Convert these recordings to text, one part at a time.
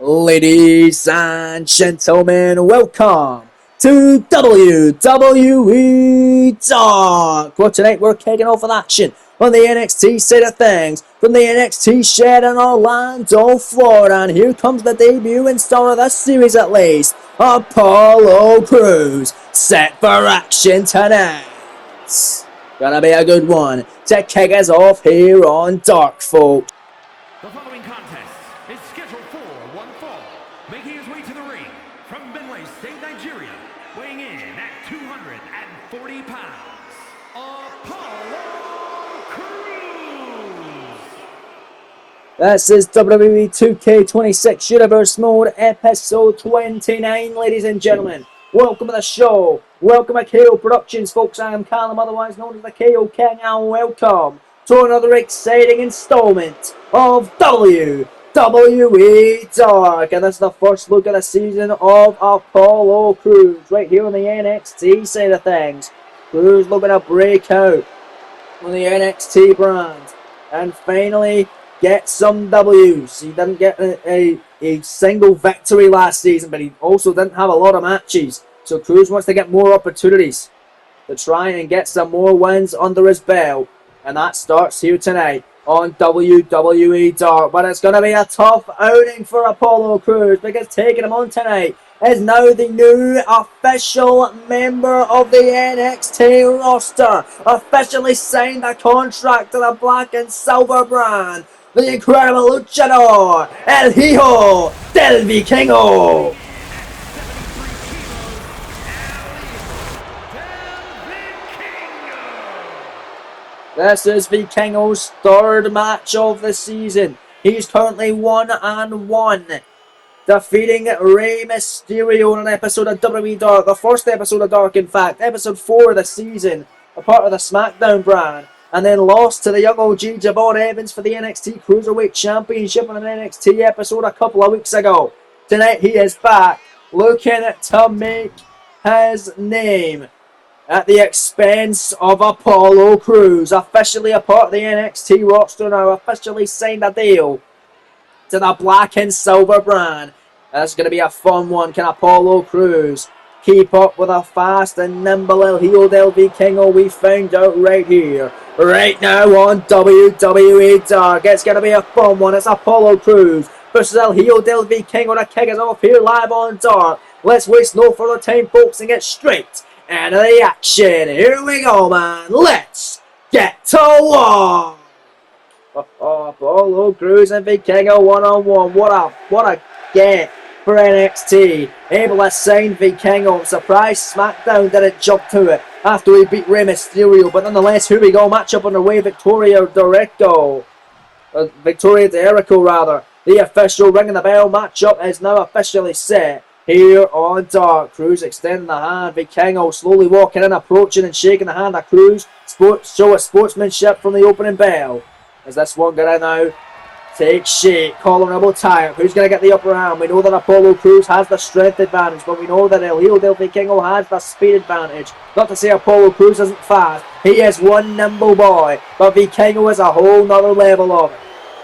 Ladies and gentlemen, welcome to WWE Dark. Well, tonight we're kicking off with action on the NXT side of things from the NXT shed in Orlando, Florida. And here comes the debut and star of this series at least, Apollo Crews, set for action tonight. Gonna be a good one to kick us off here on Dark, folks. The following contest is scheduled for one fall, making his way to the ring from Benue State, Nigeria, weighing in at 240 pounds, Apollo Crews. This is WWE 2K26 Universe Mode episode 29, ladies and gentlemen. Welcome to the show. Welcome to KO Productions, folks. I am Callum, otherwise known as the KO King, and welcome to another exciting installment of WWE Dark. And this is the first look at the season of Apollo Crews, right here on the NXT side of things. Crews looking to break out on the NXT brand and finally get some W's. He didn't get a single victory last season, but he also didn't have a lot of matches. So Crews wants to get more opportunities to try and get some more wins under his belt. And that starts here tonight on WWE Dark. But it's going to be a tough outing for Apollo Crews, because taking him on tonight is now the new official member of the NXT roster. Officially signed a contract to the Black and Silver brand. The incredible luchador, El Hijo del Vikingo. This is Vikingo's third match of the season. He's currently 1-1, defeating Rey Mysterio in an episode of WWE Dark, the first episode of Dark, in fact, episode 4 of the season, a part of the SmackDown brand, and then lost to the young OG Javon Evans for the NXT Cruiserweight Championship in an NXT episode a couple of weeks ago. Tonight he is back, looking to make his name at the expense of Apollo Crews, officially a part of the NXT roster now, officially signed a deal to the Black and Silver brand. That's going to be a fun one. Can Apollo Crews keep up with a fast and nimble El Hijo del Vikingo? We found out right here, right now on WWE Dark. It's going to be a fun one. It's Apollo Crews versus El Hijo del Vikingo to kick us off here live on Dark. Let's waste no further time, folks, and get straight into the action. Here we go, man. Let's get to work. Apollo Crews and Vikingo one-on-one. What a get for NXT. Able to sign Vikingo. Surprise SmackDown didn't jump to it after he beat Rey Mysterio. But nonetheless, here we go. Matchup underway. Victoria Jericho. The official Ring of the Bell matchup is now officially set here on Dark. Crews extending the hand. Vikingo slowly walking in, approaching and shaking the hand of Crews. Show of sportsmanship from the opening bell. Is this one going to now take shape? Collar tie. Who's going to get the upper hand? We know that Apollo Crews has the strength advantage, but we know that El Hijo del Vikingo has the speed advantage. Not to say Apollo Crews isn't fast. He is one nimble boy, but Vikingo is a whole nother level of it.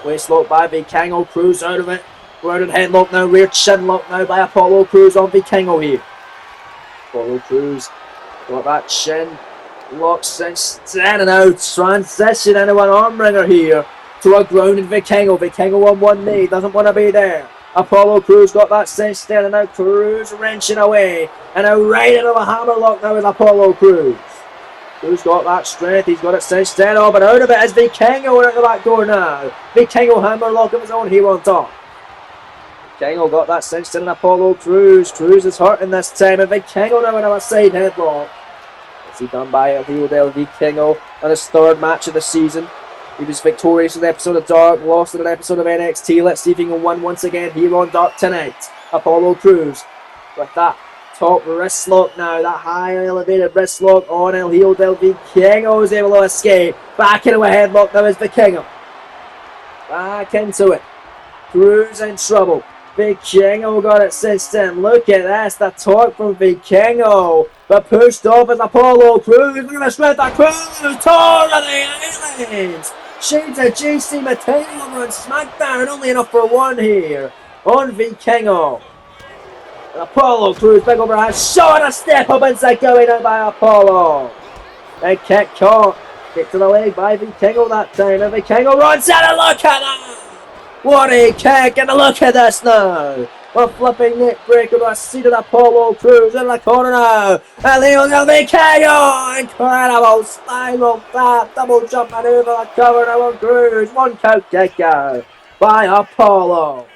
Waist lock by Vikingo. Crews out of it. Grounded headlock now, rear chin lock now by Apollo Crews on Vikingo here. Apollo Crews got that chin lock standing out, transition into an arm wringer here to a grounded Vikingo. Vikingo on one knee, doesn't want to be there. Apollo Crews got that cinch standing out, Crews wrenching away, and now right into a hammer lock now is Apollo Crews. Crews got that strength, he's got it cinched in, but out of it is Vikingo out the back door now. Vikingo hammer lock of his own here on top. Vikingo got that cinched in Apollo Crews. Crews is hurting this time, and Vikingo now in a side headlock. Is he done by El Hijo del Vikingo on his third match of the season? He was victorious in an episode of Dark, lost in an episode of NXT. Let's see if he can win once again here on Dark tonight. Apollo Crews with that top wrist lock now, that high elevated wrist lock on El Hijo del Vikingo is able to escape. Back into a headlock now is Vikingo. Back into it. Crews in trouble. Vikingo got it cinched in. Look at this, the torque from Vikingo. But pushed off as Apollo Crews. Look at the strength of Crews. Torn to the islands. Shades of JC Mateo over on SmackDown. Only enough for one here. on Vikingo. And Apollo Crews, big overhand shot, a step up inside going in by Apollo. Big kick caught. Kick to the leg by Vikingo that time. And Vikingo runs in and look at that! What a kick, and look at this now. A flipping neck breaker to a seated Apollo Crews in the corner now. And Leo Del Vikingo! Incredible spiral tap, double jump maneuver, the cover now on Crews. 1 count kick out by Apollo.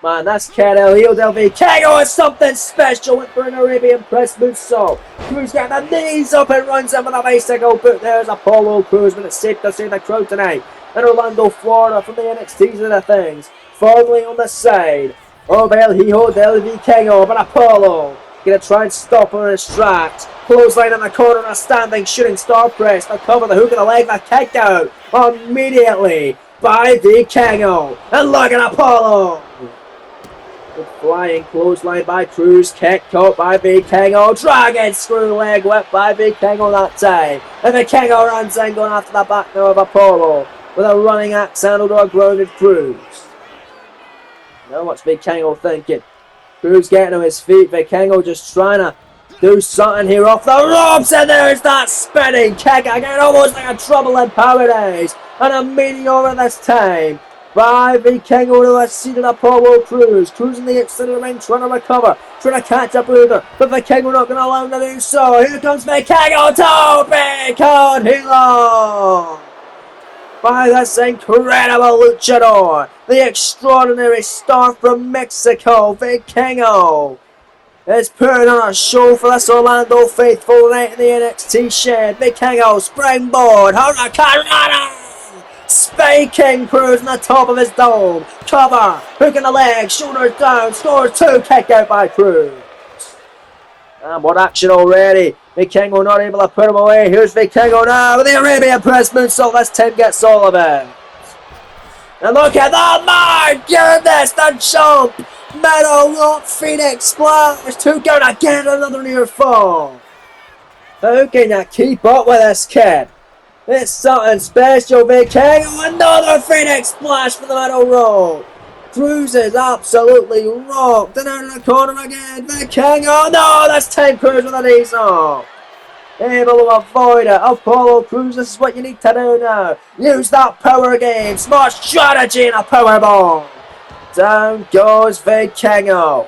Man, that's kid Leo Del Vikingo is something special. Went for an Arabian press moonsault. Crews got the knees up and runs in with a bicycle boot. There's Apollo Crews, but it's safe to say the crowd tonight in Orlando, Florida, from the NXT side of things. Firmly on the side of El Hijo del Vikingo, but Apollo gonna try and stop him in his tracks. Clothesline in the corner, a standing shooting star press. They'll cover the hook of the leg, that kicked out immediately by Vikingo. And look at Apollo. Good flying clothesline by Crews, kick caught by Vikingo. Dragon screw leg whip by Vikingo that time. And Vikingo runs in, going after the back now of Apollo with a running axe handle to a grounded Crews. Now what's Vikingo thinking? Crews getting to his feet. Vikingo just trying to do something here off the ropes. And there's that spinning kick again, almost like a trouble in paradise. And a meteor this time by Vikingo to a seated Apollo Crews. Crews in the outside of the ring trying to recover, trying to catch up with her. But Vikingo not going to allow him to do so. Here comes Vikingo to big on Hilo by this incredible luchador, the extraordinary star from Mexico. Vikingo is putting on a show for this Orlando faithful tonight in the NXT shed. Vikingo springboard, Hurricanrana, spiking Crews on the top of his dome. Cover, hook in the leg, shoulders down, scores 2, kick out by Crews. And what action already. Vikingo not able to put him away. Here's Vikingo now with the Arabian press moonsault. This time gets all of it. And look at that, my goodness, the jump. Metal Rock Phoenix Splash. 2 count again, another near fall. How can you keep up with this kid? It's something special, Vikingo. Another Phoenix Splash for the Metal Rock. Crews is absolutely rocked. And out of the corner again. Vikingo. No, this time Crews with a knees off. Able to avoid it. Apollo Crews, this is what you need to do now. Use that power game. Smart strategy and a power bomb. Down goes Vikingo.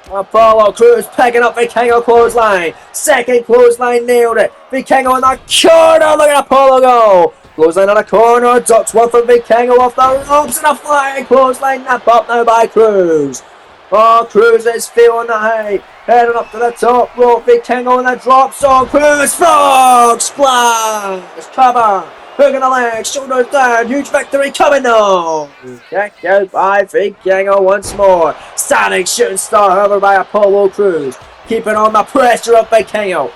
Apollo Crews picking up Vikingo clothesline. Second clothesline nailed it. Vikingo in the corner. Look at Apollo go. Clothesline in the corner. Ducks one from Vikingo off the ropes. And a flying clothesline nap up now by Crews. Oh, Crews is feeling the height. Heading up to the top rope. Vikingo in the drop zone. Crews frog splash. Cover. Hook in the leg. Shoulders down. Huge victory coming now. Kicked out by Vikingo once more. Standing shooting star however by Apollo Crews. Keeping on the pressure of Vikingo.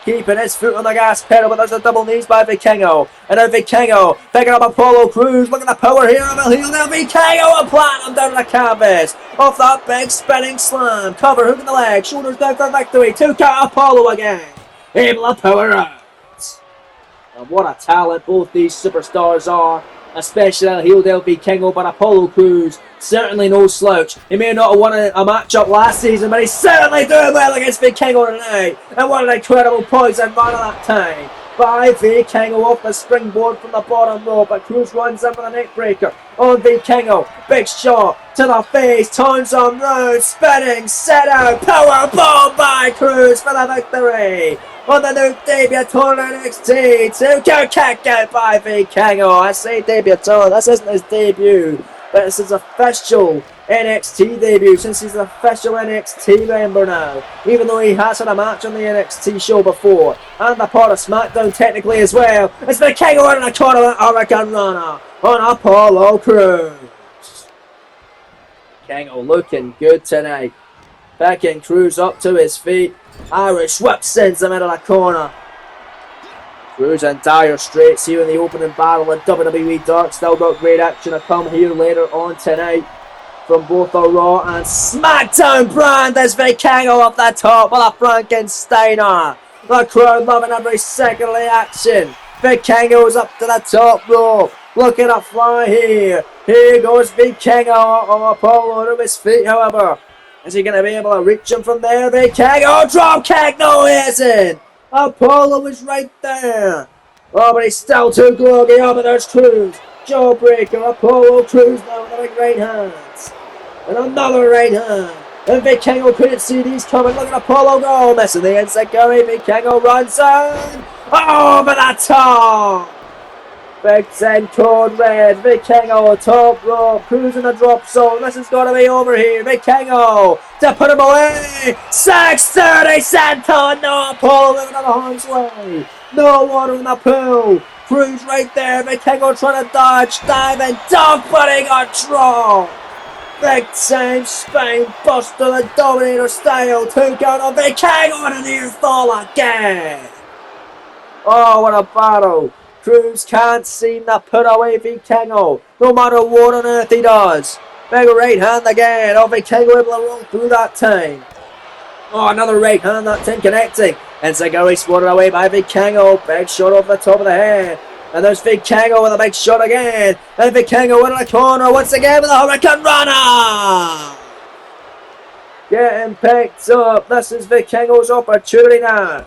Keeping his foot on the gas pedal, but there's a double knees by Vikingo. And now Vikingo picking up Apollo Crews. Look at the power here of El Hijo del Vikingo and planting him down to the canvas. Off that big spinning slam. Cover, hook in the leg, shoulders down for victory. 2 count Apollo again. Able to power out. And what a talent both these superstars are. Especially El Hijo del Vikingo, but Apollo Crews, certainly no slouch. He may not have won a matchup last season, but he's certainly doing well against Vikingo tonight. And what an incredible poison run at that time by Vikingo off the springboard from the bottom rope. But Crews runs in with a neck breaker on Vikingo. Big shot to the face, turns on round, spinning, set out, power bomb by Crews for the victory. On the new debutant NXT, 2 count kick out by Vikingo. I say debutant, this isn't his debut, but this is official NXT debut since he's an official NXT member now. Even though he has had a match on the NXT show before, and a part of SmackDown technically as well. It's Vikingo in the corner with Hurricanrana on Apollo Crews. Vikingo looking good tonight. Picking Crews up to his feet. Irish whip sends him into the corner. Crews in dire straits here in the opening battle in WWE Dark. Still got great action to come here later on tonight from both the Raw and SmackDown brand as Vikingo up the top with a Frankensteiner. The crowd loving every second of the action. Vikingo's up to the top rope. Look at a fly here. Here goes Vikingo. Oh, Apollo to his feet, however. Is he going to be able to reach him from there? Vikingo, drop kick. No, he isn't. Apollo is right there. Oh, but he's still too groggy. Oh, but there's Cruz. Jawbreaker. Apollo Cruz now with the big right hands. And another right hand. And Vikingo couldn't see these coming. Look at Apollo go. Missing the inside curry. Vikingo runs in. Over the top. Big 10 code red. Vikingo top rope. Cruz in the drop zone. This is going to be over here. Vikingo to put him away. 630 Santon. No, Apollo living on the harm's way. No water in the pool. Cruz right there. Vikingo trying to dodge. Dive and dunk, but he got dropped. Big time spine buster, the Dominator style. 2 count on Vikingo and a near fall again. Oh, what a battle. Cruz can't seem to put away Vikingo, no matter what on earth he does. Big right hand again. Oh, Vikingo able to roll through that time. Oh, another right hand that time connecting. And Zagari swatted away by Vikingo. Big shot off the top of the head. And there's Vikingo with a big shot again. And Vikingo into the corner once again with a Hurricane Runner. Getting picked up. This is Vikingo's opportunity now.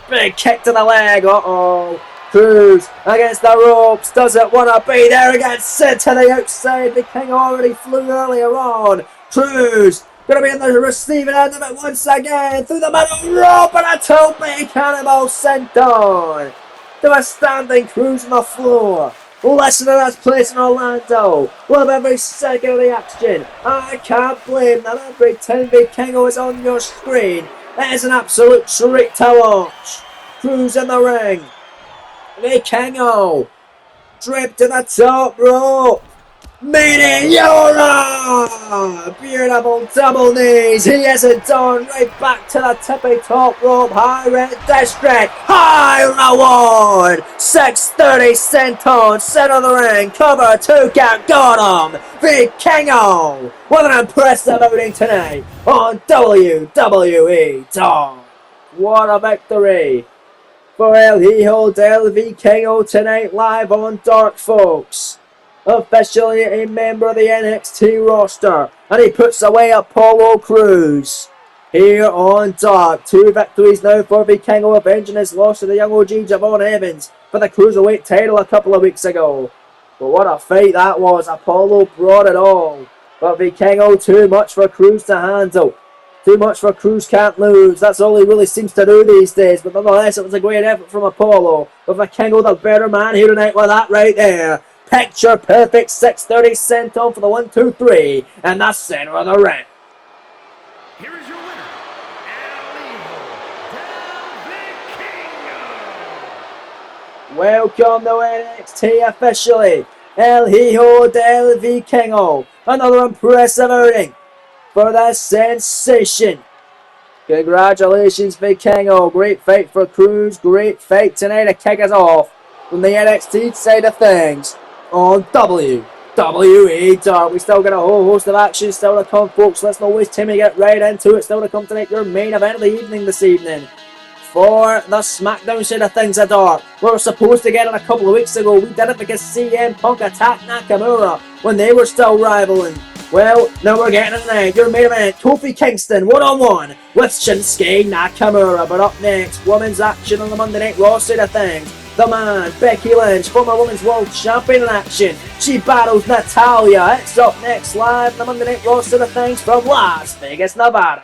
Big kick to the leg. Uh-oh. Cruz against the ropes. Does it want to be there again? Sent to the outside. Vikingo already flew earlier on. Cruz going to be in the receiving end of it once again. Through the middle rope and a two-big cannonball sent on. To a standing Cruz on the floor. Listen to this place in Orlando. Love every second of the action. I can't blame that every time Vikingo is on your screen. It is an absolute treat to watch. Cruz in the ring. Vikingo draped to the top rope. Meteora! Beautiful double knees. He isn't done. Right back to the tippy top rope. High red district. High reward. 630 Centon. Center of the ring. Cover 2 count. Got him. Vikingo with an impressive outing tonight on WWE Talk. What a victory for El Hijo del Vikingo tonight, live on Dark, folks. Officially a member of the NXT roster, and he puts away Apollo Cruz here on Dark. 2 victories now for Vikingo, avenging his loss to the young OG Javon Evans for the Cruiserweight title a couple of weeks ago. But what a fight that was. Apollo brought it all, but Vikingo too much for Cruz to handle. Too much for Cruz can't lose. That's all he really seems to do these days. But nonetheless, it was a great effort from Apollo. But Vikingo, the better man here tonight with that right there. Picture perfect 630 Centon for the 1, 2, 3. And the center of the ring. Here is your winner, El Hijo del Vikingo. Welcome to NXT officially. El Hijo del Vikingo. Another impressive outing for the sensation. Congratulations, Vikingo. Great fight for Cruz. Great fight tonight to kick us off from the NXT side of things on WWE Dark. We still got a whole host of action still to come, folks. Let's not waste time and get right into it. Still to come tonight, your main event of the evening this evening. For the SmackDown side of things at Dark. We were supposed to get it a couple of weeks ago. We did it because CM Punk attacked Nakamura when they were still rivaling. Well, now we're getting it tonight. Your main event, Kofi Kingston, one-on-one with Shinsuke Nakamura. But up next, women's action on the Monday Night Raw side of things. The man, Becky Lynch, former Women's World Champion in action. She battles Natalya. It's up next live on the Monday Night Raw side of things from Las Vegas, Nevada.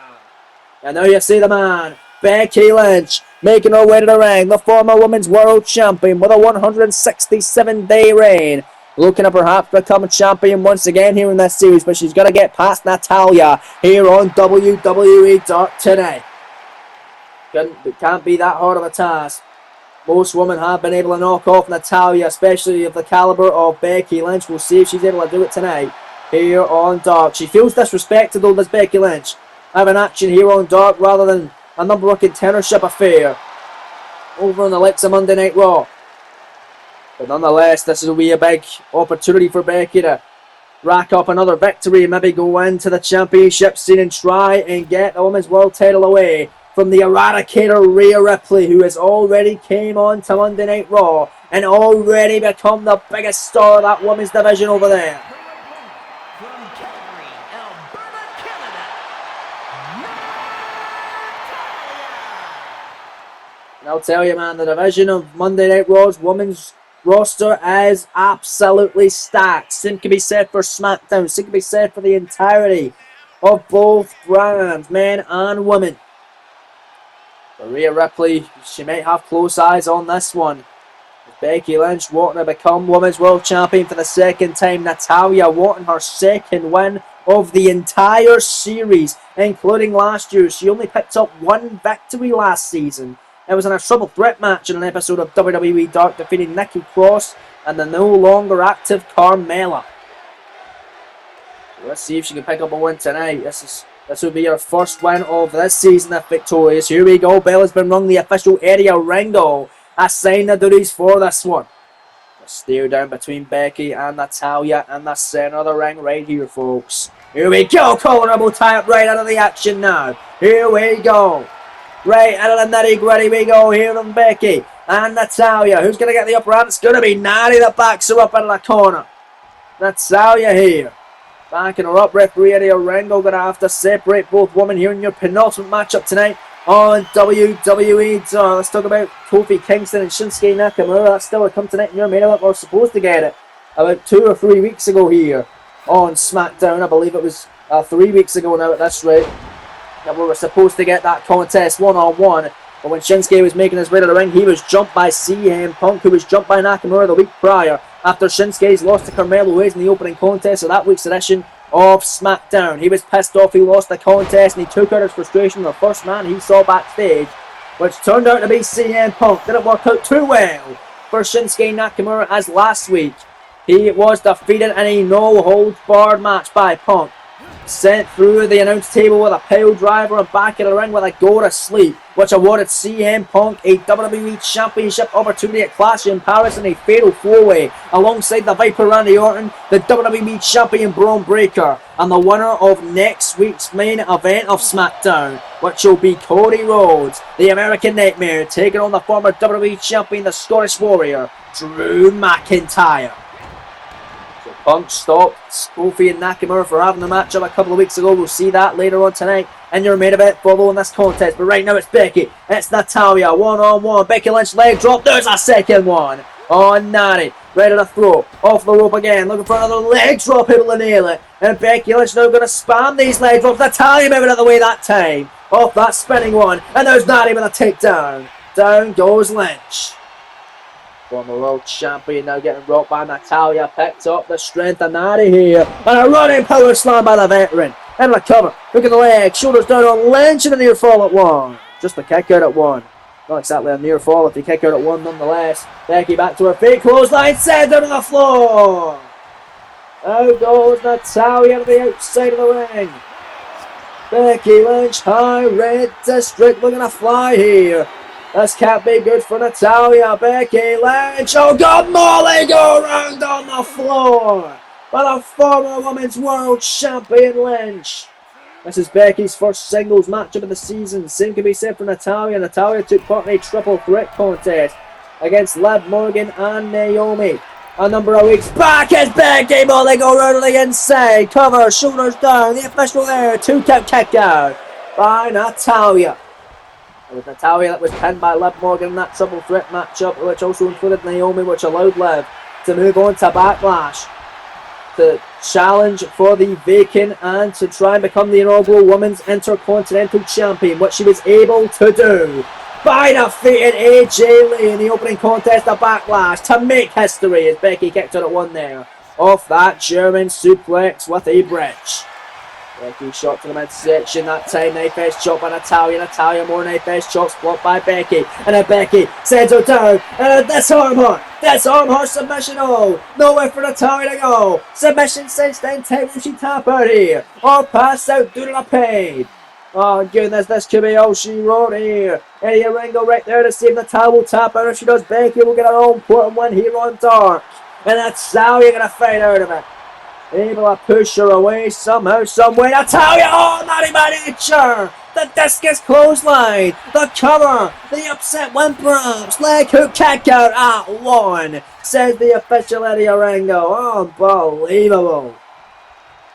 And now you see the man, Becky Lynch, making her way to the ring. The former Women's World Champion with a 167-day reign. Looking to perhaps become a champion once again here in this series, but she's got to get past Natalya here on WWE Dark tonight. It can't be that hard of a task. Most women have been able to knock off Natalya, especially of the caliber of Becky Lynch. We'll see if she's able to do it tonight here on Dark. She feels disrespected though, this Becky Lynch. Having action here on Dark rather than a number one contendership affair over on the likes of Monday Night Raw. But nonetheless, this will be a big opportunity for Becky to rack up another victory and maybe go into the championship scene and try and get the Women's World title away from the Eradicator Rhea Ripley, who has already came on to Monday Night Raw and already become the biggest star of that women's division over there. From Calgary, Alberta, Canada, And I'll tell you, man, the division of Monday Night Raw's women's roster is absolutely stacked. Same can be said for SmackDown. Same can be said for the entirety of both brands, men and women. But Rhea Ripley, she might have close eyes on this one. Becky Lynch wanting to become Women's World Champion for the second time. Natalya wanting her second win of the entire series, including last year. She only picked up one victory last season. It was in a triple threat match in an episode of WWE Dark, defeating Nikki Cross and the no longer active Carmella. So let's see if she can pick up a win tonight. This will be her first win of this season if victorious. Here we go. Bell has been rung the official area ringo. Assign the duties for this one. A stare down between Becky and Natalya in the center of the ring right here, folks. Here we go. Colorable tie up right out of the action now. Here we go. Right out of the nitty gritty we go here from Becky and Natalya. Who's going to get the upper hand? It's going to be Natty that backs her up in the corner. Natalya here. Backing her up. Referee Eddie Orengo going to have to separate both women here in your penultimate matchup tonight on WWE. So let's talk about Kofi Kingston and Shinsuke Nakamura. That's still to come tonight in your main event. We're supposed to get it about 2 or 3 weeks ago here on SmackDown. I believe it was 3 weeks ago now at this rate that we were supposed to get that contest one-on-one. But when Shinsuke was making his way to the ring, he was jumped by CM Punk, who was jumped by Nakamura the week prior after Shinsuke's loss to Carmelo Hayes in the opening contest of that week's edition of SmackDown. He was pissed off he lost the contest and he took out his frustration on the first man he saw backstage, which turned out to be CM Punk. Didn't work out too well for Shinsuke Nakamura, as last week he was defeated in a no-holds-barred match by Punk. Sent through the announce table with a pile driver and back in the ring with a go to sleep, which awarded CM Punk a WWE Championship opportunity at Clash in Paris in a fatal 4-way alongside the Viper Randy Orton, the WWE Champion Braun Breaker, and the winner of next week's main event of SmackDown, which will be Cody Rhodes, the American Nightmare, taking on the former WWE Champion, the Scottish Warrior, Drew McIntyre. Punk stopped Kofi and Nakamura for having the matchup a couple of weeks ago. We'll see that later on tonight in your main event following this contest. But right now it's Becky. It's Natalya. One-on-one. Becky Lynch leg drop. There's a second one. On Natty. Right at the throat. Off the rope again. Looking for another leg drop. Able to nail it. And Becky Lynch now going to spam these leg drops. Natalya moving out of the way that time. Off that spinning one. And there's Natty with a takedown. Down goes Lynch. Former world champion now getting rocked by Natalya. Picked up the strength of Natty here. And a running power slam by the veteran. And a cover. Look at the leg. Shoulders down on Lynch and a near fall at one. Just a kick out at one. Not exactly a near fall if you kick out at one nonetheless. Becky back to her feet. Clothesline. Sends her to the floor. Out goes Natalya to the outside of the ring. Becky Lynch, high red district, looking to fly here. This can't be good for Natalya. Becky Lynch. Oh God, Molly go round on the floor by the former Women's World Champion Lynch. This is Becky's first singles matchup of the season. Same can be said for Natalya. Natalya took part in a triple threat contest against Liv Morgan and Naomi a number of weeks back. As Becky, Molly go round to the inside. Cover, shoulders down. The official there. 2-count kick out by Natalya. It was Natalya that was pinned by Liv Morgan in that triple threat matchup, which also included Naomi, which allowed Liv to move on to Backlash to challenge for the vacant and to try and become the inaugural Women's Intercontinental Champion, which she was able to do by defeating AJ Lee in the opening contest of Backlash to make history as Becky kicked her at one there off that German suplex with a bridge. Becky shot to the midsection that time. Knife edge chop by Natalya. Natalya more knife edge chops blocked by Becky. And then Becky sends her down. And disarm her. Disarm her submission. Oh, nowhere for Natalya to go. Submission since then. Will she tap out here? Or pass out due to the pain? Oh goodness, this could be all she wrote here. Eddie Ringo right there to see if Natalya will tap out. If she does, Becky will get her own important win here on Dark. And Natalya going to fight out of it. Able to push her away somehow, someway. Natalia, oh, Natty by nature. The discus clothesline, the cover, the upset whimper-ups, leg hook kick out at 1, says the official Eddie Orango. Unbelievable.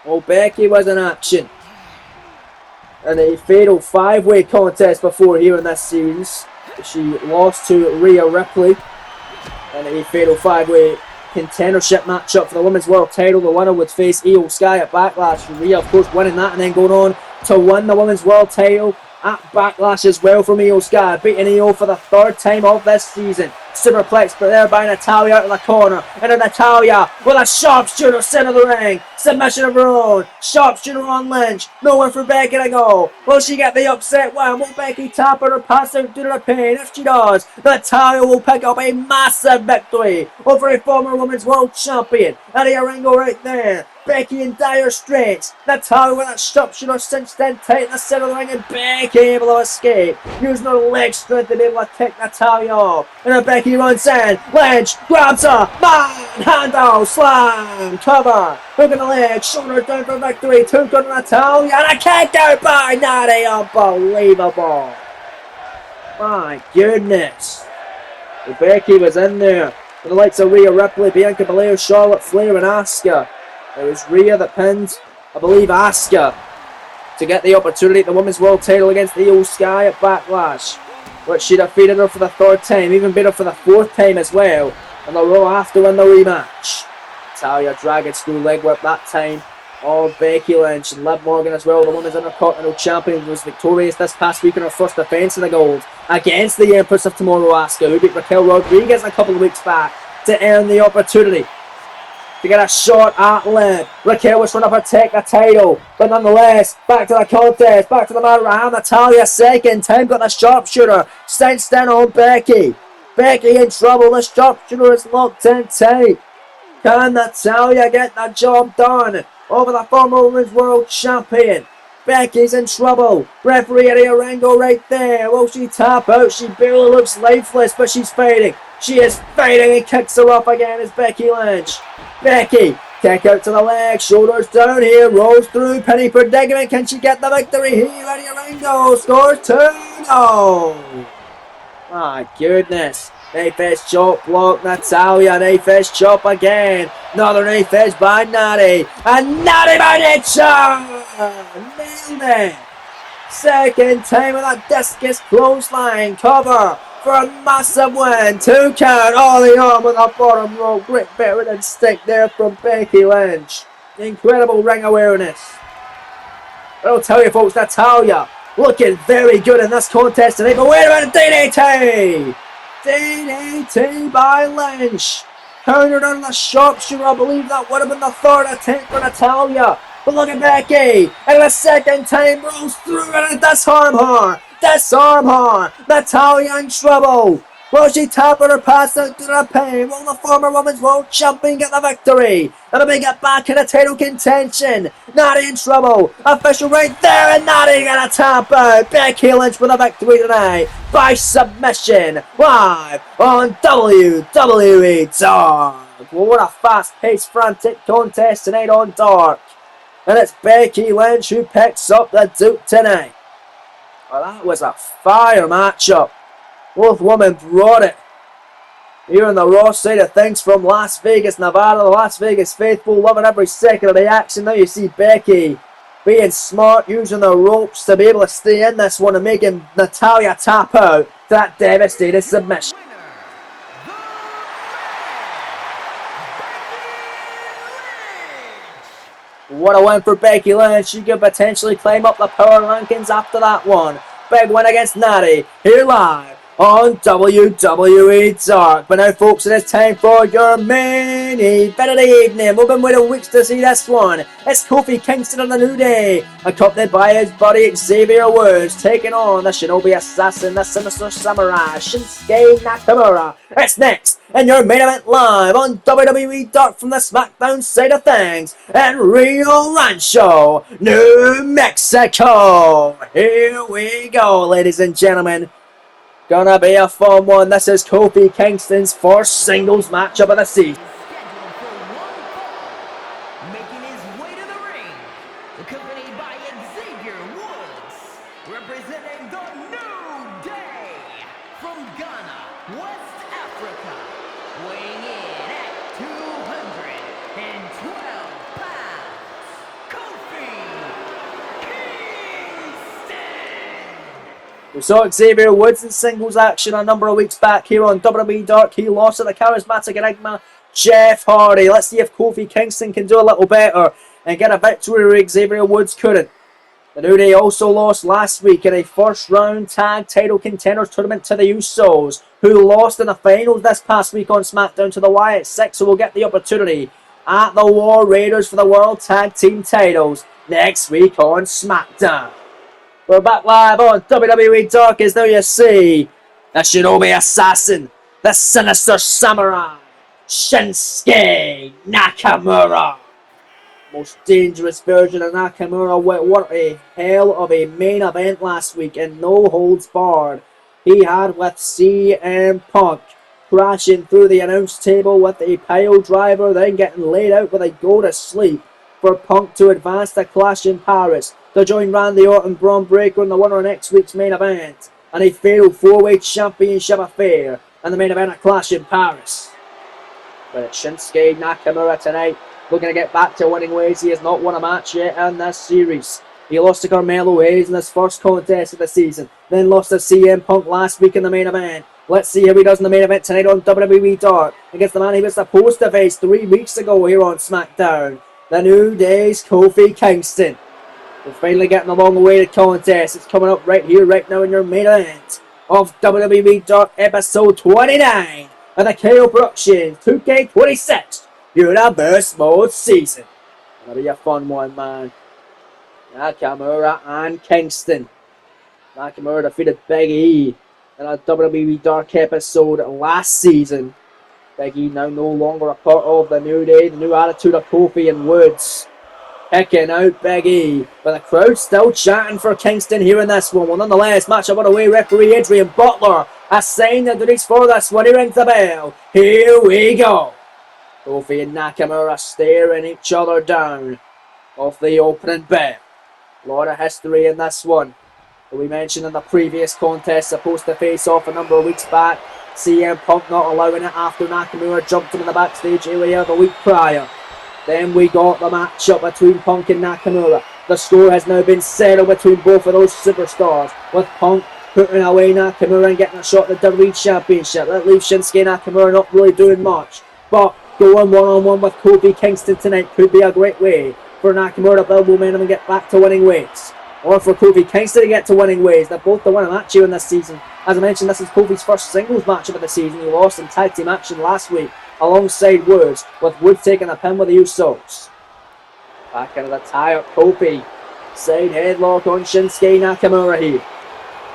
Well, Becky was in action in a fatal 5-way contest before here in this series. She lost to Rhea Ripley in a fatal 5-way contendership matchup for the Women's World title. The winner would face Io Sky at Backlash. Rhea, of course, winning that and then going on to win the Women's World title at Backlash as well from Io Sky, beating Io for the 3rd time of this season. Superplex, but there by Natalia out of the corner. And then Natalia with a sharpshooter center of the ring. Submission of her own. Sharpshooter on Lynch. Nowhere for Becky to go. Will she get the upset win? Will Becky tap her or pass out due to the pain? If she does, Natalia will pick up a massive victory over a former Women's World Champion. Eddie Orango right there. Becky in dire straits. Natalia with that sharpshooter cinched in tight in the center of the ring, and Becky able to escape, using her leg strength to be able to kick Natalia off. And then Becky runs in. Lynch grabs her. Manhandle slam. Cover. Hook in the leg. Shoulder down for victory. 2 count on Natalia. And a kick out by Natty. Unbelievable. My goodness. And Becky was in there with the likes of Rhea Ripley, Bianca Belair, Charlotte Flair, and Asuka. It was Rhea that pinned, I believe, Asuka to get the opportunity at the Women's World title against Io Sky at Backlash, which she defeated her for the 3rd time, even beat her for the 4th time as well, and the Raw after in the rematch. Natalia Dragon Screw leg whip that time of Becky Lynch, and Liv Morgan as well, the Women's Intercontinental Champion, was victorious this past week in her first defence of the gold against the Empress of Tomorrow, Asuka, who beat Raquel Rodriguez a couple of weeks back to earn the opportunity to get a shot at Liv. Raquel was trying to protect the title, but nonetheless, back to the contest, back to the matter at hand. Natalia second time got the sharpshooter, cinched in on Becky. Becky in trouble, the sharpshooter is locked in tight. Can Natalia get the job done over the former Women's World Champion? Becky's in trouble. Referee Eddie Orango right there. Will she tap out? She barely looks lifeless, but she's fighting. She is fighting and kicks her up again as Becky Lynch. Becky, kick out to the leg, shoulders down here, rolls through, penny predicament. Can she get the victory here? Eddie Orango scores 2-0. My goodness. Knee-fist chop block, Natalia, knee-fist chop again. Another knee-fist by Natty. And Natty by nature! Nailed it! Second time with that discus clothesline cover for a massive win. 2 count, all the arm with a bottom row. Great buried and stick there from Becky Lynch. Incredible ring awareness. I'll tell you folks, Natalia looking very good in this contest today. But wait a minute, DDT! DDT by Lynch. Countered on the sharpshooter. I believe that would have been the 3rd attempt for Natalia. But look at Becky. And the 2nd time rolls through and disarm her. Disarm her. Natalia in trouble. Will she tap her or pass out to the pain? Will the former Women's World Champion get the victory? And we get back in a title contention. Natty in trouble. Official right there, and Natty gonna tap out. Becky Lynch with a victory tonight by submission live on WWE Dark. Well, what a fast-paced, frantic contest tonight on Dark. And it's Becky Lynch who picks up the Duke tonight. Well, that was a fire matchup. Both women brought it. Here on the Raw side of things from Las Vegas, Nevada, the Las Vegas faithful loving every second of the action. Now you see Becky being smart, using the ropes to be able to stay in this one and making Natalia tap out to that devastating submission. What a win for Becky Lynch. She could potentially climb up the power rankings after that one. Big win against Natty. Here live on WWE Dark. But now, folks, it is time for your main event of the evening. We've been waiting weeks to see this one. It's Kofi Kingston on the New Day, accompanied by his buddy Xavier Woods, taking on the Shinobi Assassin, the Sinister Samurai, Shinsuke Nakamura. It's next in your main event live on WWE Dark from the SmackDown side of things at Rio Rancho, New Mexico. Here we go, ladies and gentlemen. Gonna be a fun one. This is Kofi Kingston's first singles matchup of the season. Making his representing the New Day from Ghana, West Africa, weighing in at 212 pounds, Kofi Kingston. We saw Xavier Woods in singles action a number of weeks back here on WWE Dark. He lost to the charismatic enigma Jeff Hardy. Let's see if Kofi Kingston can do a little better and get a victory where Xavier Woods couldn't. The New Day also lost last week in a first round tag title contenders tournament to the Usos, who lost in the finals this past week on SmackDown to the Wyatt Six, so we'll get the opportunity at the War Raiders for the World Tag Team titles next week on SmackDown. We're back live on WWE Dark as now you see the Shinobi Assassin, the Sinister Samurai, Shinsuke Nakamura. Most dangerous version of Nakamura. What a hell of a main event last week and no holds barred he had with CM Punk, crashing through the announce table with a pile driver, then getting laid out with a go to sleep for Punk to advance to Clash in Paris to join Randy Orton, Braun Breaker in the winner of next week's main event, and a fatal four-way championship affair and the main event of Clash in Paris. But Shinsuke Nakamura tonight, looking to get back to winning ways. He has not won a match yet in this series. He lost to Carmelo Hayes in his first contest of the season, then lost to CM Punk last week in the main event. Let's see how he does in the main event tonight on WWE Dark against the man he was supposed to face 3 weeks ago here on SmackDown, the New Day's Kofi Kingston. We're finally getting the long-awaited contest. It's coming up right here, right now in your main event of WWE Dark episode 29 of the KO Productions 2K26 Universe Mode Season. That'll be a fun one, man. Nakamura and Kingston. Nakamura defeated Big E in a WWE Dark episode last season. Big E now no longer a part of the New Day. The new attitude of Kofi and Woods picking out Big E, but the crowd still chanting for Kingston here in this one. Well, nonetheless, matchup underway. Referee Adrian Butler assigned the duties for this one. He rings the bell. Here we go. Kofi and Nakamura staring each other down off the opening bell. A lot of history in this one. But we mentioned in the previous contest, supposed to face off a number of weeks back. CM Punk not allowing it after Nakamura jumped him in the backstage area the week prior. Then we got the matchup between Punk and Nakamura. The score has now been settled between both of those superstars, with Punk putting away Nakamura and getting a shot at the WWE Championship. That leaves Shinsuke Nakamura not really doing much. But going one-on-one with Kofi Kingston tonight could be a great way for Nakamura to build momentum and get back to winning ways. Or for Kofi Kingston to get to winning ways. They're both to win a match here in this season. As I mentioned, this is Kofi's first singles matchup of the season. He lost in tag team action last week alongside Woods, with Woods taking a pin with the Usos. Back into the tie-up, Kofi. Side headlock on Shinsuke Nakamura here.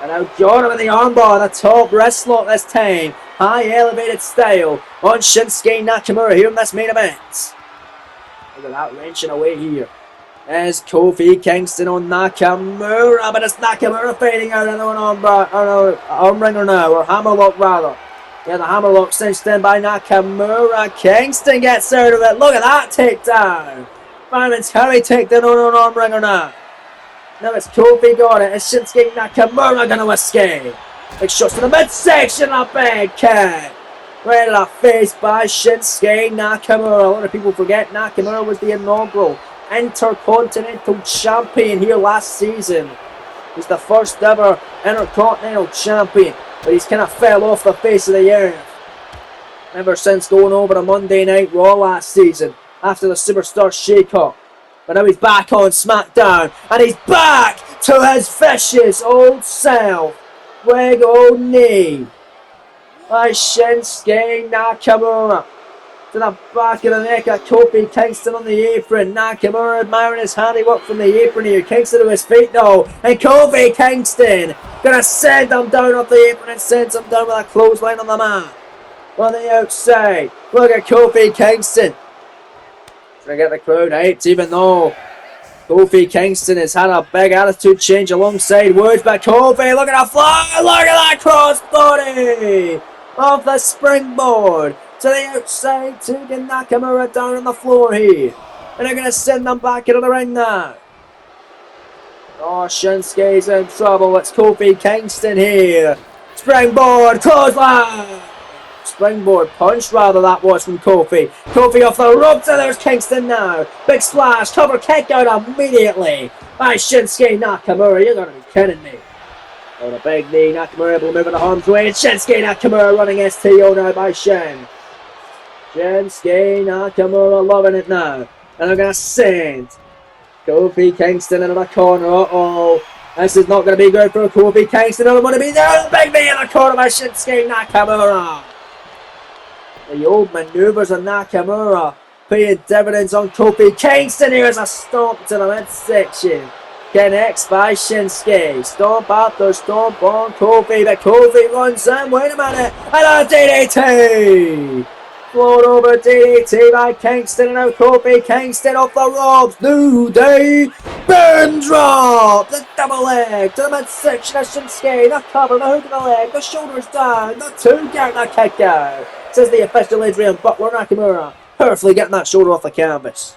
And now Jordan with the armbar, the top wrist lock this time. High elevated style on Shinsuke Nakamura here in this main event. Look at that wrenching away here. There's Kofi Kingston on Nakamura, but it's Nakamura fading out on an arm wringer now, or hammerlock rather. Yeah, the hammerlock cinched in by Nakamura. Kingston gets out of it. Look at that takedown. Fireman's Carry takedown on an arm wringer now. Now it's Kofi got it. It's Shinsuke Nakamura going to escape. Big shots to the midsection. A big kick. Right to the face by Shinsuke Nakamura. A lot of people forget Nakamura was the inaugural Intercontinental Champion here last season. He's the first ever Intercontinental Champion, but he's kind of fell off the face of the earth ever since going over to Monday Night Raw last season after the Superstar Shake-Up. But now he's back on SmackDown, and he's back to his vicious old self. Big old knee by Shinsuke Nakamura to the back of the neck of Kofi Kingston on the apron. Nakamura admiring his handiwork from the apron here. Kingston to his feet though, and Kofi Kingston gonna send him down off the apron and sends him down with a clothesline on the mat. On the outside, look at Kofi Kingston. Trying to get the crowd hyped, even though Kofi Kingston has had a big attitude change alongside Woods. But Kofi, look at that fly, look at that crossbody off the springboard to the outside, taking Nakamura down on the floor here. And they're going to send them back into the ring now. Oh, Shinsuke's in trouble. It's Kofi Kingston here. Springboard, clothesline. Springboard punch, rather, that was from Kofi. Kofi off the ropes, and there's Kingston now. Big splash, cover kick out immediately by Shinsuke Nakamura. You're gonna be kidding me. On a big knee, Nakamura able to move into harm's way. And Shinsuke Nakamura running STO now by Shin. Shinsuke Nakamura loving it now. And they're gonna send Kofi Kingston into the corner. Uh-oh. This is not going to be good for Kofi Kingston. Doesn't want to be there. The big knee in the corner by Shinsuke Nakamura. The old maneuvers of Nakamura paying dividends on Kofi Kingston. Here's a stomp to the midsection. Connects by Shinsuke. Stomp after stomp on Kofi. But Kofi runs in. Wait a minute. And a DDT. Float over DDT by Kingston. And now Kofi Kingston off the ropes. New Day. Burn drop. The double leg to the midsection of Shinsuke. The cover. The hook of the leg. The shoulders down. The 2 count. The kick out. Says the official Adrian Butler. Nakamura perfectly getting that shoulder off the canvas.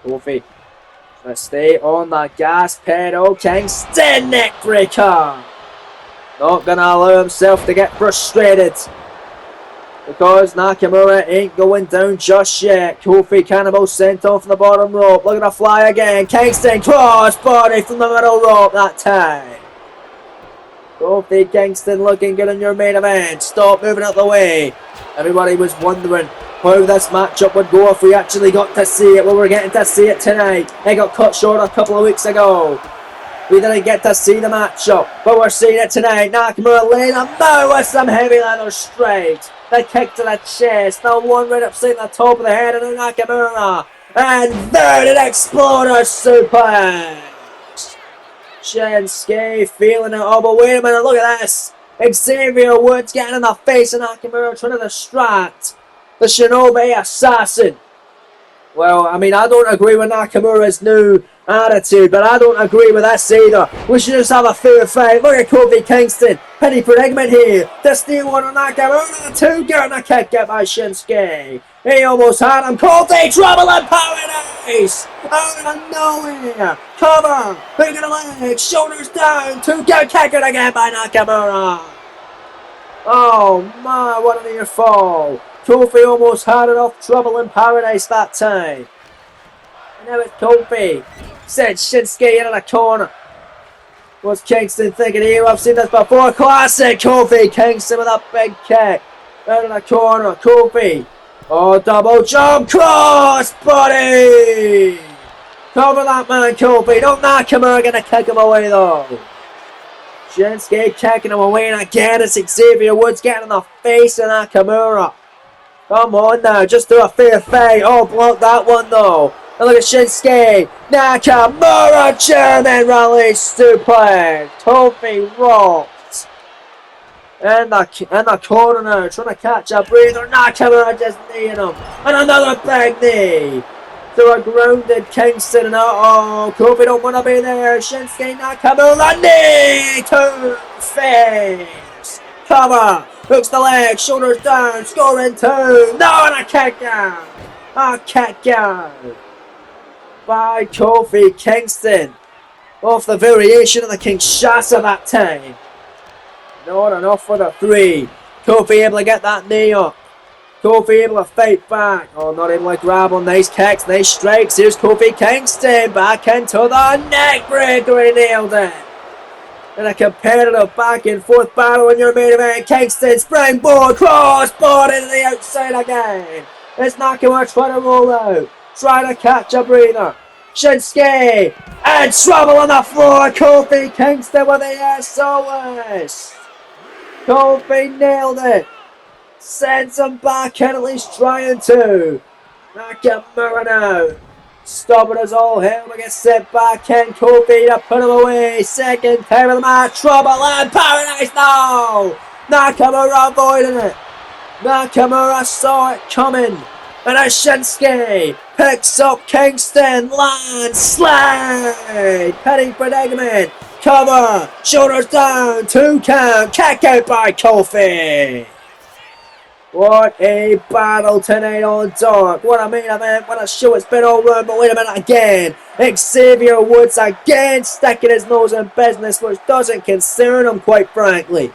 Kofi. Let's stay on the gas pedal. Kingston neck breaker. Not gonna allow himself to get frustrated, because Nakamura ain't going down just yet. Kofi Cannibal sent off the bottom rope. Look at the fly again. Kingston cross body from the middle rope that time. Kofi Kingston looking good in your main event. Stop moving out the way. Everybody was wondering how this matchup would go if we actually got to see it. Well, we're getting to see it tonight. It got cut short a couple of weeks ago. We didn't get to see the matchup, but we're seeing it tonight. Nakamura laying him down with some heavy leather strikes. The kick to the chest. The one right upside the top of the head of the Nakamura. And there an exploder suplex. Shinsuke feeling it. Oh, but wait a minute. Look at this. Xavier Woods getting in the face of Nakamura, trying to distract the Shinobi Assassin. Well, I mean, I don't agree with Nakamura's new attitude, but I don't agree with this either. We should just have a fair fight. Look at Kofi Kingston. Penny predicament here. The steal one on Nakamura. The 2 count and a kick out by Shinsuke. He almost had him. Kofi trouble in paradise. Out of nowhere. Cover. Hook of the leg. Shoulders down. 2 count kick out again by Nakamura. Oh my, what a near fall. Kofi almost had enough trouble in paradise that time. And now it's Kofi. Sent Shinsuke into the corner. What's Kingston thinking here? I've seen this before. Classic Kofi Kingston with a big kick. Out of the corner. Kofi. Oh, double jump. Cross body. Cover that man, Kofi. Don't Nakamura gonna kick him away though. Shinsuke kicking him away, and again it's Xavier Woods getting in the face of Nakamura. Come on now, just do a fair fight. Oh, block that one though. And look at Shinsuke. Nakamura German release suplex. Kofi rocked. And the corner now, trying to catch a breather. Nakamura just kneeing him. And another big knee. To a grounded Kingston. And oh, Kofi don't want to be there. Shinsuke Nakamura knee to face. Cover. Hooks the leg, shoulders down, scoring 2. No, and a kick out. A kick out by Kofi Kingston. Off the variation of the Kinshasa that time. Not enough for the 3. Kofi able to get that knee up. Kofi able to fight back. Oh, not able to grab on. Nice kicks, nice strikes. Here's Kofi Kingston back into the neck breaker. He nailed it. In a competitive back and forth battle in your main event, Kingston springboard cross body to the outside again. It's Nakamura trying to roll out, trying to catch a breather. Shinsuke and trouble on the floor. Kofi Kingston with the SOS. Kofi nailed it. Sends him back in, at least trying to. Nakamura now. Stubborn as all hell, we get set back in. Kofi to put him away. Second time of the match. Trouble and paradise now. Nakamura avoiding it. Nakamura saw it coming. And as Shinsuke picks up Kingston. Land slide. Penny predicament. Cover. Shoulders down. 2 count. Kick out by Kofi. What a battle tonight on Dark. What a main event. What a show it's been all round. But wait a minute again. Xavier Woods again sticking his nose in business, which doesn't concern him, quite frankly.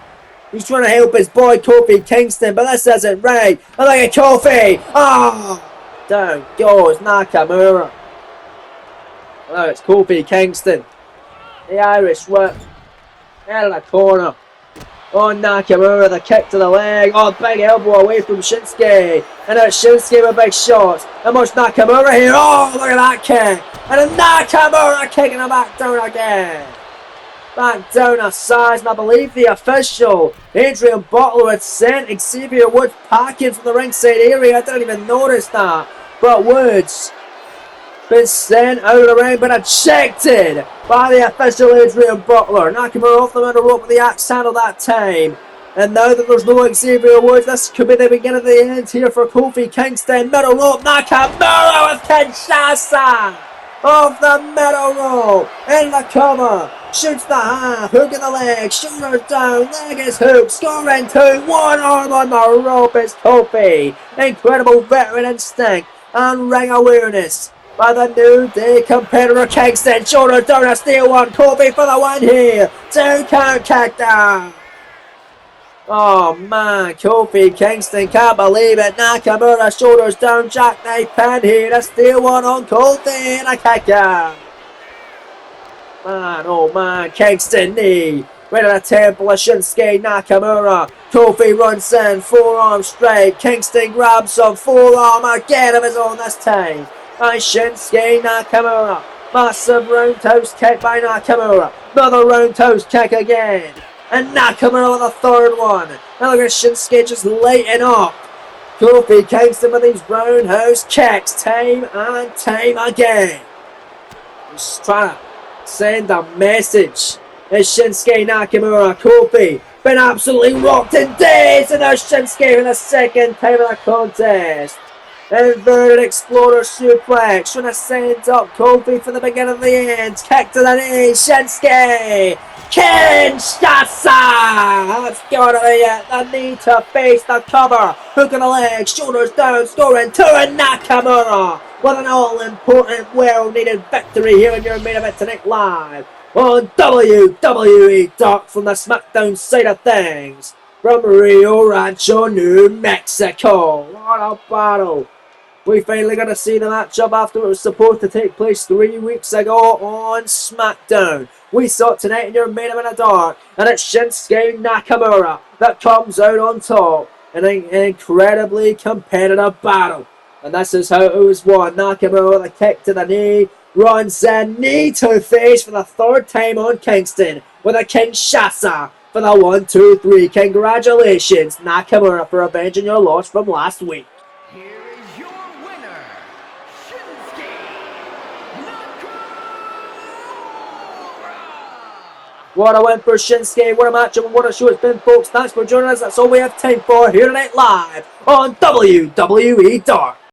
He's trying to help his boy Kofi Kingston, but this isn't right. I like a Kofi. Down goes Nakamura. Now it's Kofi Kingston. The Irish whip. Out of the corner. On Nakamura, the kick to the leg. Big elbow away from Shinsuke. And it's Shinsuke with big shots. And much Nakamura here. Look at that kick. And then Nakamura kicking him back down again. Back down a size, and I believe the official, Adrian Butler, had sent Xavier Woods packing from the ringside area. I didn't even notice that. But Woods been sent out of the ring, but ejected by the official Adrian Butler. Nakamura off the middle rope with the axe handle that time. And now that there's no Xavier Woods, this could be the beginning of the end here for Kofi Kingston. Middle rope, Nakamura with Kinshasa off the middle rope. In the cover, shoots the half, hook in the leg, shoulders down, leg is hooked, scoring 2, one arm on the rope is Kofi. Incredible veteran instinct and ring awareness by the New Day competitor Kingston. Shoulder down, a steel one. Kofi for the win here. 2 count kickdown. Oh man, Kofi Kingston can't believe it. Nakamura shoulders down, jackknife pin here. A steel one on Kofi and a kick out. Man, oh man, Kingston knee. Right at the temple of Shinsuke Nakamura. Kofi runs in, forearm straight. Kingston grabs some forearm again of his own this time. By Shinsuke Nakamura. Massive roundhouse kick by Nakamura. Another roundhouse kick again. And Nakamura with a third one. Now look at Shinsuke just lighting up Kofi Kingston with these roundhouse kicks time and time again. Just trying to send a message. It's Shinsuke Nakamura. Kofi been absolutely rocked in days. And now Shinsuke for the second time in the contest. Inverted Explorer suplex. Trying to send up Kofi for the beginning of the end. Kick to the knee. Shinsuke. Kinshasa. That's got it. The knee to face the cover. Hook on the leg. Shoulders down. Scoring 2 and Nakamura with an all-important, well-needed victory here in your main event tonight live on WWE Dark from the SmackDown side of things from Rio Rancho, New Mexico. What a battle. We finally got to see the matchup after it was supposed to take place 3 weeks ago on SmackDown. We saw it tonight in your main event of Dark, and it's Shinsuke Nakamura that comes out on top in an incredibly competitive battle. And this is how it was won. Nakamura with a kick to the knee, runs in, knee to face for the third time on Kingston with a Kinshasa for the 1, 2, 3. Congratulations, Nakamura, for avenging your loss from last week. Here is your winner, Shinsuke Nakamura. What a win for Shinsuke. What a matchup and what a show it's been, folks. Thanks for joining us. That's all we have time for here tonight live on WWE Dark.